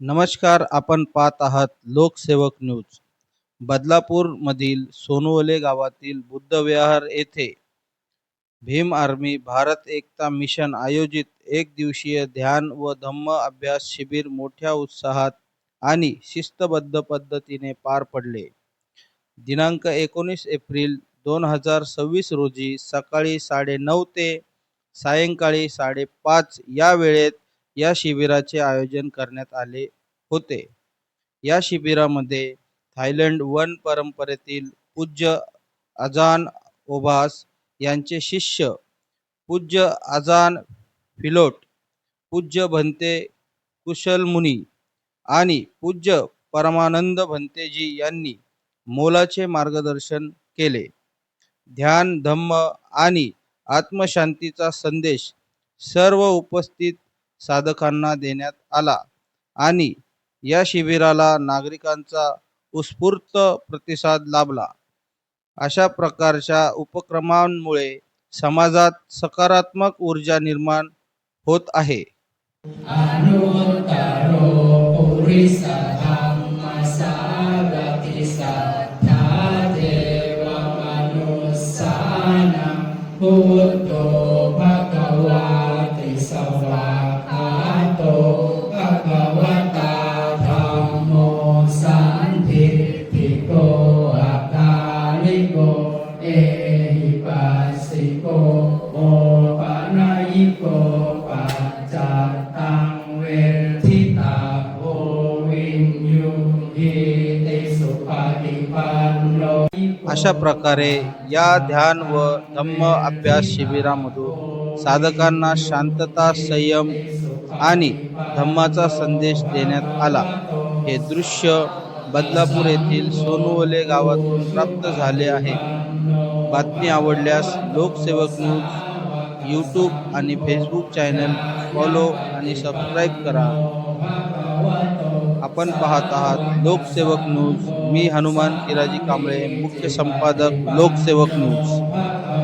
नमस्कार. आपण पाहत आहात लोकसेवक न्यूज. बदलापूर मधील सोनवले गावातील बुद्धविहार येथे भीम आर्मी भारत एकता मिशन आयोजित एक दिवसीय ध्यान व धम्म अभ्यास शिबिर मोठ्या उत्साहात आणि शिस्तबद्ध पद्धतीने पार पडले. दिनांक 19 एप्रिल 2026 रोजी सकाळी 9:30 ते सायंकाळी 5:30 या वेळेत या शिबिराचे आयोजन करण्यात आले होते. या शिबिरामध्ये थायलंड वन परंपरेतील पूज्य अजान ओभास यांचे शिष्य पूज्य अजान फिलोट, पूज्य भंते कुशल मुनी आणि पूज्य परमानंद भंतेजी यांनी मोलाचे मार्गदर्शन केले. ध्यान, धम्म आणि आत्मशांतीचा संदेश सर्व उपस्थित साधकांना देण्यात आला आणि या शिबिराला नागरिकांचा उत्स्फूर्त प्रतिसाद लाभला. अशा प्रकारच्या उपक्रमांमुळे समाजात सकारात्मक ऊर्जा निर्माण होत आहे. अशा प्रकारे या ध्यान व धम्म अभ्यास शिबिरामधून साधकांना शांतता, संयम आणि धम्माचा संदेश देण्यात आला. हे दृश्य बदलापूर येथील सोनवले गावातून प्राप्त झाले आहे. बातमी आवडल्यास लोकसेवक न्यूज यूट्यूब आणि फेसबुक चॅनल फॉलो आणि सबस्क्राईब करा. आपण पाहत आहात लोकसेवक न्यूज. मी हनुमान किराजी कांबळे, मुख्य संपादक लोकसेवक न्यूज.